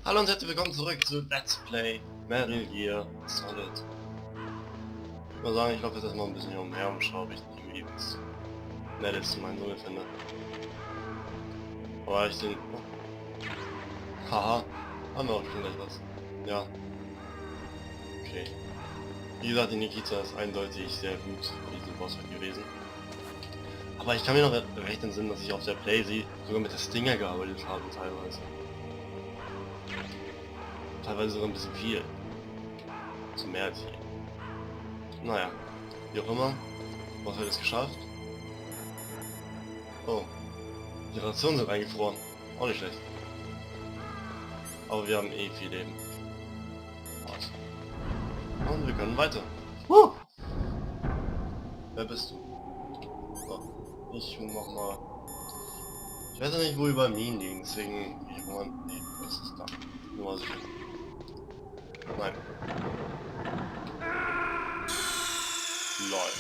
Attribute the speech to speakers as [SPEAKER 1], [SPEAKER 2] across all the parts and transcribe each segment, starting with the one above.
[SPEAKER 1] Hallo und herzlich willkommen zurück zu Let's Play Metal Gear Solid. Ich muss sagen, ich glaube, jetzt erstmal ein bisschen hier umher und schaue, ob ich irgendwie was Nettes zu meinem Sohn finde. Aber ich den... Oh. Haha, haben wir auch schon gleich was. Ja. Okay. Wie gesagt, die Nikita ist eindeutig sehr gut für diesen Boss gewesen. Aber ich kann mir noch recht entsinnen, dass ich auf der Playsee sogar mit der Stinger gearbeitet habe teilweise. Teilweise sogar ein bisschen viel. Zu mehr als viel. Naja, wie auch immer. Was hat es geschafft? Oh. Die Rationen sind eingefroren. Auch nicht schlecht. Aber wir haben eh viel Leben. Und wir können weiter. Wer bist du? So. Ich mach mal... Ich weiß ja nicht, wo überall Minen liegen, deswegen... Ich mal... Nee, das ist da. Nur mal sicher. Nein. Lol.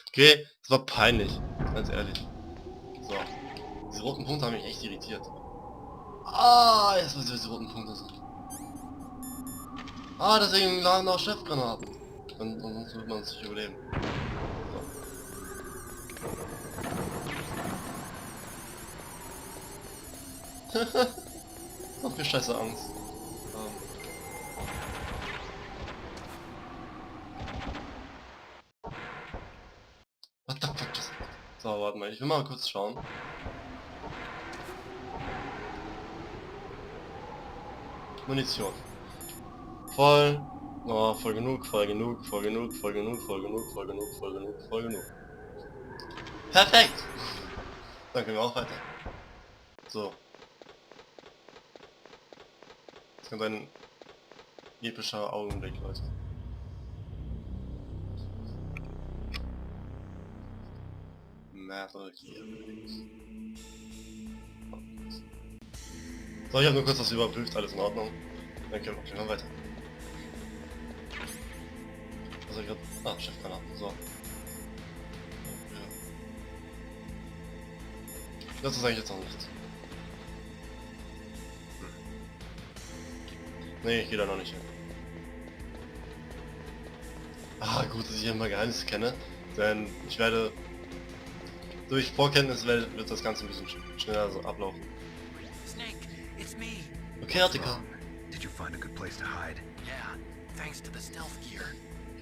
[SPEAKER 1] Okay, das war peinlich. Ganz ehrlich. So. Diese roten Punkte haben mich echt irritiert. Ah, jetzt weiß ich, was die roten Punkte sind. Ah, deswegen lagen auch Chefgranaten. Und sonst wird man es nicht überleben. So. Macht mir scheiße Angst. What the fuck ist das? So, warte mal, ich will mal kurz schauen. Munition. Voll. Oh, voll genug, voll genug, voll genug, voll genug, voll genug, voll genug, voll genug, voll genug. Perfekt! Dann können wir auch weiter. So. Jetzt kommt ein epischer Augenblick, Leute. Metal Gear. So, ich habe nur kurz das überprüft, alles in Ordnung. Dann können wir weiter. Also ich gerade... Ah, Chefgranaten, so. Ja. Das ist eigentlich jetzt noch nichts. Nee, ich gehe da noch nicht hin. Ah, gut, dass ich hier mal Geheimnisse kenne, denn ich werde... Durch Vorkenntnis wird das Ganze ein bisschen schneller so ablaufen.
[SPEAKER 2] Snake, it's me.
[SPEAKER 1] Okay, Attica.
[SPEAKER 3] Did you find a good place to hide?
[SPEAKER 2] Yeah, thanks to the stealth gear.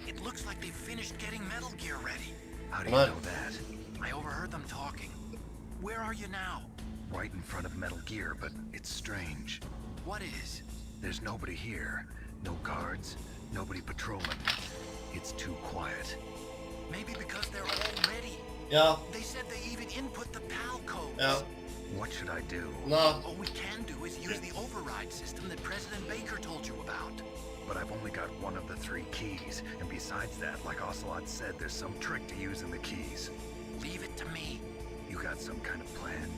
[SPEAKER 2] It looks like they've finished getting Metal Gear ready.
[SPEAKER 3] How do you
[SPEAKER 1] What?
[SPEAKER 3] know that?
[SPEAKER 2] I overheard them talking. Where are you now?
[SPEAKER 3] Right in front of Metal Gear, but it's strange.
[SPEAKER 2] What is?
[SPEAKER 3] There's nobody here. No guards, nobody patrolling. It's too quiet.
[SPEAKER 2] Maybe because they're all ready.
[SPEAKER 1] Ja,
[SPEAKER 2] They said they even input the PAL codes.
[SPEAKER 1] ja,
[SPEAKER 3] What should I do?
[SPEAKER 1] na,
[SPEAKER 2] All we can do is use the override system that President Baker told you about.
[SPEAKER 3] But I've only got one of the 3 keys, and besides that, like Ocelot said, there's some trick to using the keys.
[SPEAKER 2] Leave it to me.
[SPEAKER 3] You got some kind of plan?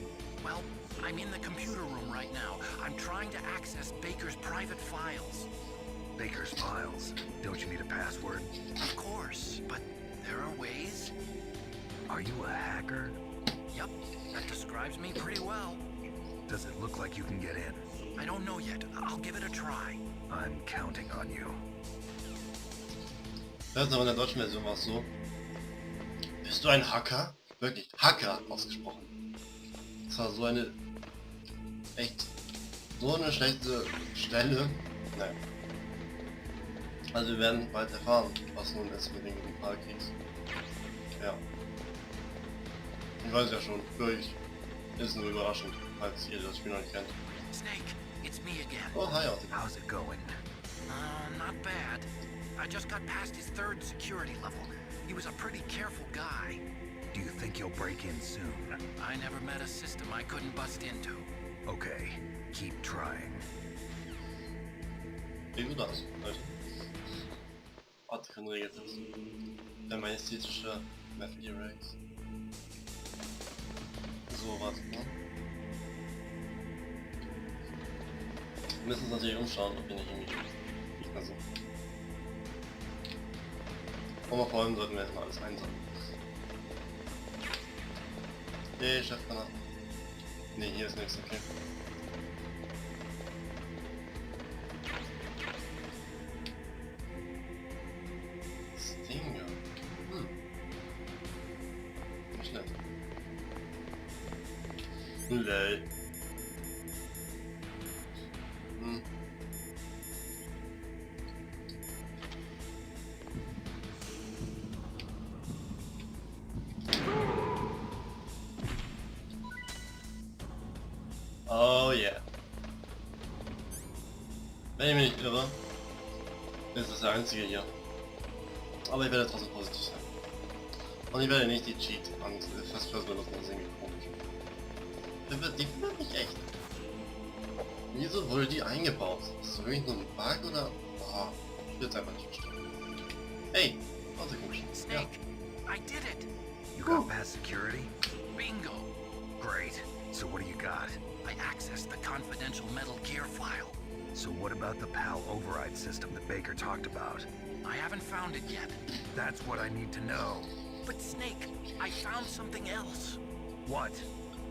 [SPEAKER 2] Well, I'm in the computer room right now. I'm trying to access Baker's private files.
[SPEAKER 3] Baker's files. Don't you need a password?
[SPEAKER 2] Of course, but there are ways.
[SPEAKER 3] Are you a hacker?
[SPEAKER 2] Yep, that describes me pretty well.
[SPEAKER 3] Does it look like you can get in?
[SPEAKER 2] I don't know yet. I'll give it a try.
[SPEAKER 3] I'm counting on you.
[SPEAKER 1] das ist aber in der deutschen Version war es so. Bist du ein Hacker? Wirklich, Hacker ausgesprochen. Das war so eine... Echt... So eine schlechte Stelle. Nein. Also wir werden bald erfahren, was nun ist mit den guten Parkkeys. Ja. Ich weiß ja schon, wirklich. Ist nur überraschend, falls ihr das Spiel noch nicht kennt.
[SPEAKER 2] Snake, it's me again.
[SPEAKER 1] Oh, hi, Attica.
[SPEAKER 3] How's it going?
[SPEAKER 2] Not bad. I just got past his 3rd security level. He was a pretty careful guy.
[SPEAKER 3] Do you think you'll break in soon?
[SPEAKER 2] I never met a system I couldn't bust into.
[SPEAKER 3] Okay, keep trying.
[SPEAKER 1] Wie du das, Leute. Attica regelt das. Der majestätische Metal Gear Rex. So, warte mal. Wir müssen uns natürlich umschauen, ob wir nicht irgendwie nicht mehr sind. Aber vor allem sollten wir erstmal alles einsammeln. Okay, Chefgranaten. Ne, hier ist nichts, okay. Stinger. Nicht schlecht. Lol. Oh yeah. Wenn ich mich nicht irre, ist das der einzige hier. Aber ich werde trotzdem positiv sein. Und ich werde nicht die Cheat und Fast First benutzen, das ist irgendwie komisch. Die wird nicht echt. Wieso wurde die eingebaut? Ist das wirklich nur ein Bug oder? Boah, ich will es einfach nicht verstehen. Hey, Außenfunktion.
[SPEAKER 2] Snake, I did it.
[SPEAKER 3] You got past security?
[SPEAKER 2] Bingo.
[SPEAKER 3] Great. So what do you got?
[SPEAKER 2] I accessed the confidential Metal Gear file.
[SPEAKER 3] So what about the PAL override system that Baker talked about?
[SPEAKER 2] I haven't found it yet.
[SPEAKER 3] That's what I need to know.
[SPEAKER 2] But Snake, I found something else.
[SPEAKER 3] What?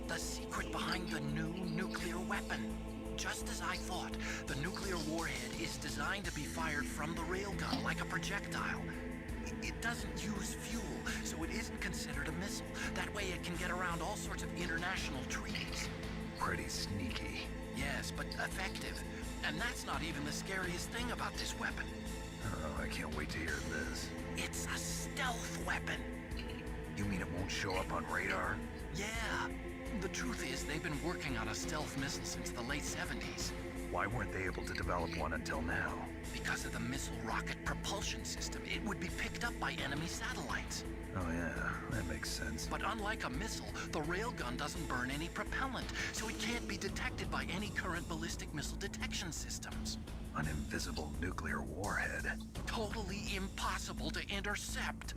[SPEAKER 2] The secret behind the new nuclear weapon. Just as I thought, the nuclear warhead is designed to be fired from the railgun like a projectile. It doesn't use fuel, so it isn't considered a missile. That way it can get around all sorts of international treaties.
[SPEAKER 3] Pretty sneaky.
[SPEAKER 2] Yes, but effective. And that's not even the scariest thing about this weapon.
[SPEAKER 3] Oh, I can't wait to hear this.
[SPEAKER 2] It's a stealth weapon.
[SPEAKER 3] You mean it won't show up on radar?
[SPEAKER 2] Yeah. The truth is, they've been working on a stealth missile since the late 70s.
[SPEAKER 3] Why weren't they able to develop one until now?
[SPEAKER 2] Because of the missile rocket propulsion system, it would be picked up by enemy satellites.
[SPEAKER 3] Oh yeah, that makes sense.
[SPEAKER 2] But unlike a missile, the railgun doesn't burn any propellant, so it can't be detected by any current ballistic missile detection systems.
[SPEAKER 3] An invisible nuclear warhead.
[SPEAKER 2] Totally impossible to intercept.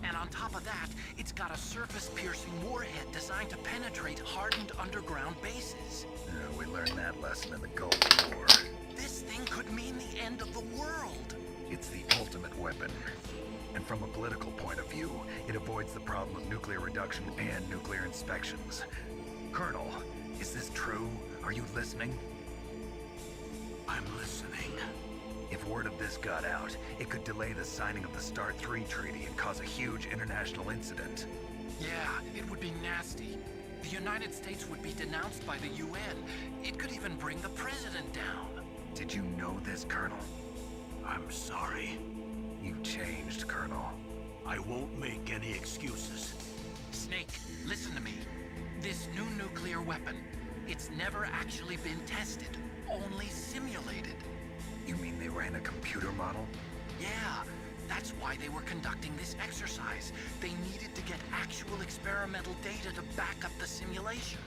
[SPEAKER 2] And on top of that, it's got a surface-piercing warhead designed to penetrate hardened underground bases.
[SPEAKER 3] Yeah, we learned that lesson in the Gulf War.
[SPEAKER 2] This thing could mean the end of the world.
[SPEAKER 3] It's the ultimate weapon. And from a political point of view, it avoids the problem of nuclear reduction and nuclear inspections. Colonel, is this true? Are you listening?
[SPEAKER 2] I'm listening.
[SPEAKER 3] If word of this got out, it could delay the signing of the START 3 treaty and cause a huge international incident.
[SPEAKER 2] Yeah, it would be nasty. The United States would be denounced by the UN. It could even bring the president down.
[SPEAKER 3] Did you know this, Colonel?
[SPEAKER 4] I'm sorry.
[SPEAKER 3] You changed, Colonel.
[SPEAKER 4] I won't make any excuses.
[SPEAKER 2] Snake, listen to me. This new nuclear weapon, it's never actually been tested, only simulated.
[SPEAKER 3] You mean they ran a computer model?
[SPEAKER 2] Yeah, that's why they were conducting this exercise. They needed to get actual experimental data to back up the simulation.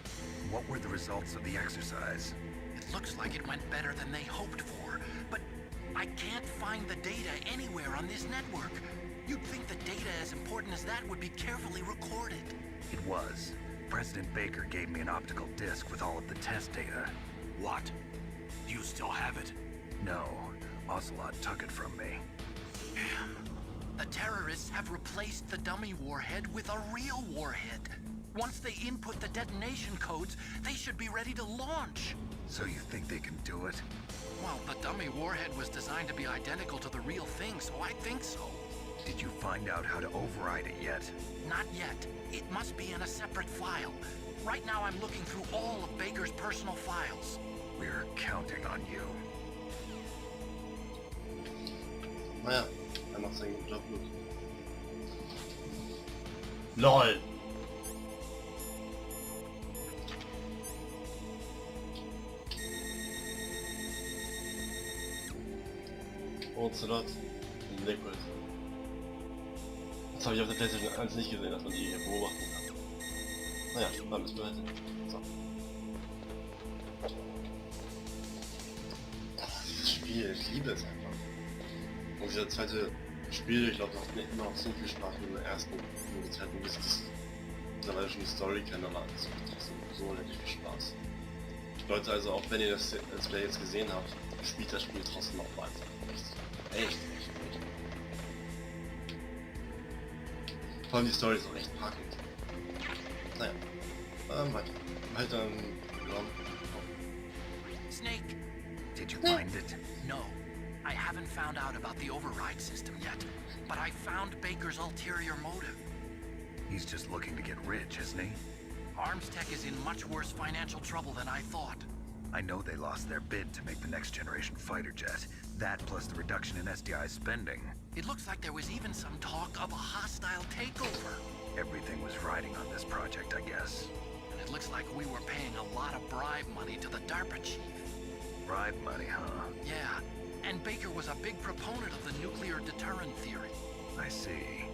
[SPEAKER 3] What were the results of the exercise?
[SPEAKER 2] It looks like it went better than they hoped for, but I can't find the data anywhere on this network. You'd think the data as important as that would be carefully recorded.
[SPEAKER 3] It was. President Baker gave me an optical disc with all of the test data.
[SPEAKER 4] What? Do you still have it?
[SPEAKER 3] No, Ocelot took it from me.
[SPEAKER 2] Damn. The terrorists have replaced the dummy warhead with a real warhead. Once they input the detonation codes, they should be ready to launch.
[SPEAKER 3] So you think they can do it?
[SPEAKER 2] Well, the dummy warhead was designed to be identical to the real thing, so I think so.
[SPEAKER 3] Did you find out how to override it yet?
[SPEAKER 2] Not yet. It must be in a separate file. Right now I'm looking through all of Baker's personal files.
[SPEAKER 3] We're counting on you.
[SPEAKER 1] Naja, er macht seinen Job gut. LOL! Ocelot, Liquid. Das habe ich auf der PlayStation 1 nicht gesehen, dass man die hier beobachten kann. Naja, dann bist du halt. So. Dieses Spiel, ich liebe es einfach. Und dieser zweite Spiel, ich glaube, das macht mir immer noch so viel Spaß wie im ersten. Nur die zweiten, bis ich das mittlerweile schon die Story kenne, aber es macht trotzdem so unendlich viel Spaß. Leute, also auch wenn ihr das Let's Play jetzt gesehen habt, spielt das Spiel trotzdem auch weiter. Echt gut. Vor allem die Story ist auch echt packend. Naja. Weiter im Raum.
[SPEAKER 2] Snake,
[SPEAKER 3] Did you find it?
[SPEAKER 2] no. I haven't found out about the override system yet, but I found Baker's ulterior motive.
[SPEAKER 3] He's just looking to get rich, isn't he?
[SPEAKER 2] Armstech is in much worse financial trouble than I thought.
[SPEAKER 3] I know they lost their bid to make the next generation fighter jet. That plus the reduction in SDI spending.
[SPEAKER 2] It looks like there was even some talk of a hostile takeover.
[SPEAKER 3] Everything was riding on this project, I guess.
[SPEAKER 2] And it looks like we were paying a lot of bribe money to the DARPA chief.
[SPEAKER 3] Bribe money, huh?
[SPEAKER 2] Yeah, and Baker was a big proponent of the nuclear deterrent theory.
[SPEAKER 3] I see.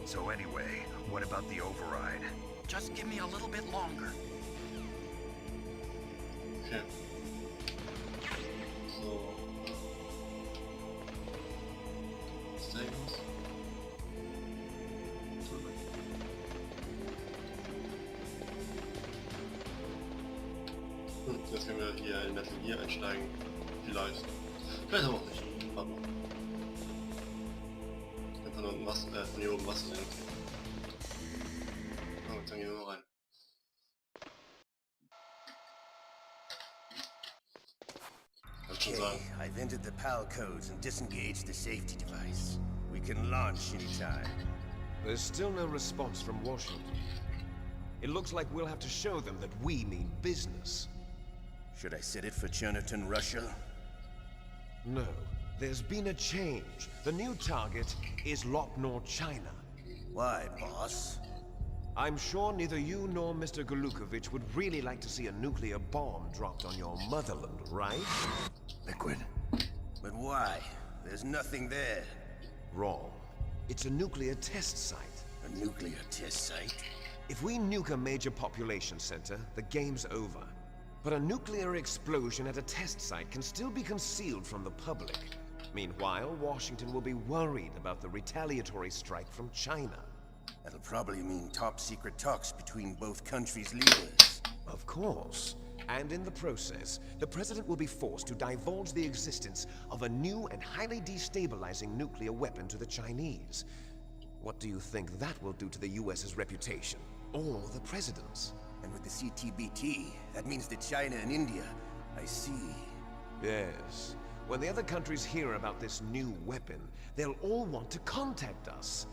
[SPEAKER 3] So anyway, what about the override?
[SPEAKER 2] Just give me a little bit longer.
[SPEAKER 1] Okay. So. Things. Jetzt können wir hier in Metal Gear einsteigen. Vielleicht. Vielleicht aber auch nicht. Warte mal. Von unten was, von hier oben Wasser sehen. Oh, dann gehen wir mal rein.
[SPEAKER 5] Okay, I've entered the PAL codes and disengaged the safety device. We can launch anytime.
[SPEAKER 6] There's still no response from Washington. It looks like we'll have to show them that we mean business.
[SPEAKER 5] Should I set it for Cherniton, Russia?
[SPEAKER 6] No, there's been a change. The new target is Lopnor, China.
[SPEAKER 5] Why, boss?
[SPEAKER 6] I'm sure neither you nor Mr. Golukovich would really like to see a nuclear bomb dropped on your motherland, right?
[SPEAKER 3] Liquid.
[SPEAKER 5] But why? There's nothing there.
[SPEAKER 6] Wrong. It's a nuclear test site.
[SPEAKER 5] A nuclear test site?
[SPEAKER 6] If we nuke a major population center, the game's over. But a nuclear explosion at a test site can still be concealed from the public. Meanwhile, Washington will be worried about the retaliatory strike from China.
[SPEAKER 5] That'll probably mean top-secret talks between both countries' leaders.
[SPEAKER 6] Of course. And in the process, the President will be forced to divulge the existence of a new and highly destabilizing nuclear weapon to the Chinese. What do you think that will do to the US's reputation? Or the President's?
[SPEAKER 5] And with the CTBT, that means that China and India... I see.
[SPEAKER 6] Yes. When the other countries hear about this new weapon, they'll all want to contact us.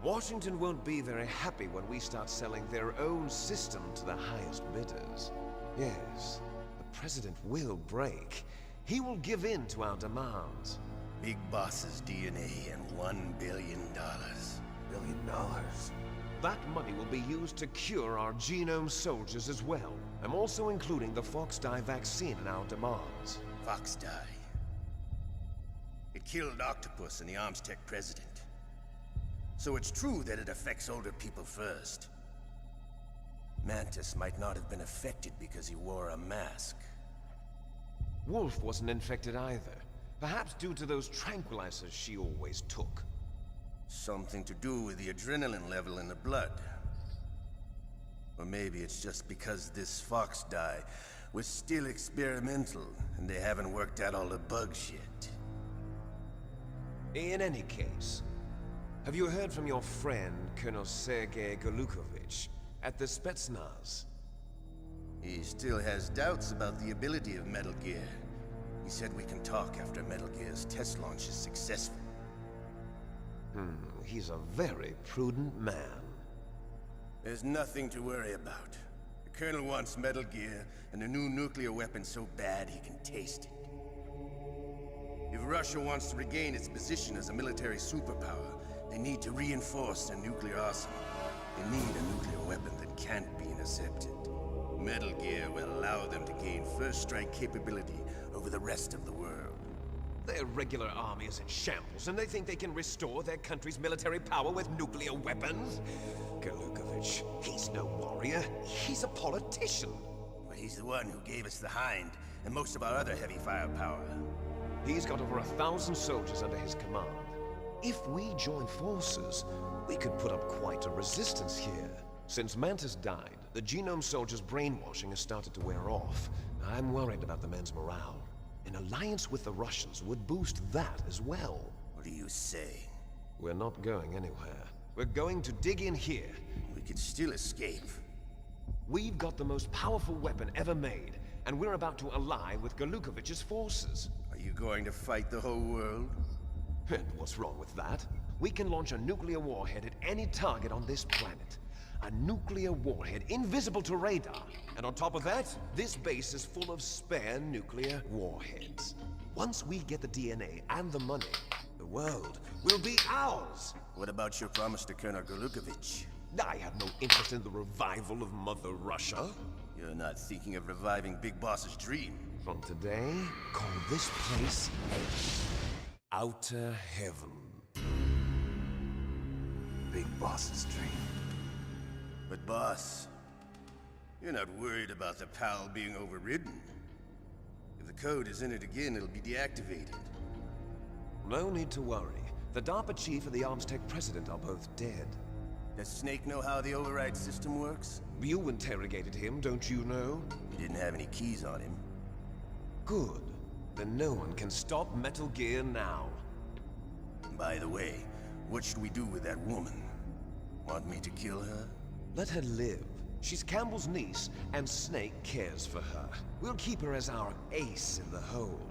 [SPEAKER 6] Washington won't be very happy when we start selling their own system to the highest bidders. Yes, the President will break. He will give in to our demands.
[SPEAKER 5] Big Boss's DNA and $1 billion.
[SPEAKER 6] $1 billion? That money will be used to cure our genome soldiers as well. I'm also including the Fox dye vaccine in our demands.
[SPEAKER 5] Fox dye. It killed Octopus and the Armstech president. So it's true that it affects older people first. Mantis might not have been affected because he wore a mask.
[SPEAKER 6] Wolf wasn't infected either. Perhaps due to those tranquilizers she always took.
[SPEAKER 5] Something to do with the adrenaline level in the blood. Or maybe it's just because this Fox dye was still experimental and they haven't worked out all the bugs yet.
[SPEAKER 6] In any case, have you heard from your friend, Colonel Sergei Golukovich, at the Spetsnaz?
[SPEAKER 5] He still has doubts about the ability of Metal Gear. He said we can talk after Metal Gear's test launch is successful.
[SPEAKER 6] He's a very prudent man.
[SPEAKER 5] There's nothing to worry about. The Colonel wants Metal Gear and a new nuclear weapon so bad he can taste it. If Russia wants to regain its position as a military superpower, they need to reinforce their nuclear arsenal. They need a nuclear weapon that can't be intercepted. Metal Gear will allow them to gain first strike capability over the rest of the world.
[SPEAKER 6] Their regular army is in shambles, and they think they can restore their country's military power with nuclear weapons? Golukovich, he's no warrior. He's a politician.
[SPEAKER 5] But he's the one who gave us the Hind and most of our other heavy firepower.
[SPEAKER 6] He's got over 1,000 soldiers under his command. If we join forces, we could put up quite a resistance here. Since Mantis died, the Genome Soldiers' brainwashing has started to wear off. I'm worried about the men's morale. An alliance with the Russians would boost that as well.
[SPEAKER 5] What do you say?
[SPEAKER 6] We're not going anywhere. We're going to dig in here.
[SPEAKER 5] We could still escape.
[SPEAKER 6] We've got the most powerful weapon ever made, and we're about to ally with Galukovich's forces.
[SPEAKER 5] Are you going to fight the whole world?
[SPEAKER 6] And what's wrong with that? We can launch a nuclear warhead at any target on this planet. A nuclear warhead invisible to radar. And on top of that, this base is full of spare nuclear warheads. Once we get the DNA and the money, the world will be ours.
[SPEAKER 5] What about your promise to Colonel Galukovich?
[SPEAKER 6] I have no interest in the revival of Mother Russia.
[SPEAKER 5] You're not thinking of reviving Big Boss's dream.
[SPEAKER 6] From today, call this place Outer Heaven.
[SPEAKER 5] Big Boss's dream. But boss, you're not worried about the PAL being overridden. If the code is in it again, it'll be deactivated.
[SPEAKER 6] No need to worry. The DARPA chief and the ArmsTech president are both dead.
[SPEAKER 5] Does Snake know how the override system works?
[SPEAKER 6] You interrogated him, don't you know?
[SPEAKER 5] He didn't have any keys on him.
[SPEAKER 6] Good. Then no one can stop Metal Gear now.
[SPEAKER 5] By the way, what should we do with that woman? Want me to kill her?
[SPEAKER 6] Let her live. She's Campbell's niece, and Snake cares for her. We'll keep her as our ace in the hole.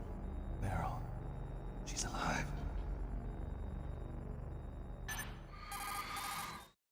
[SPEAKER 5] Meryl, she's alive.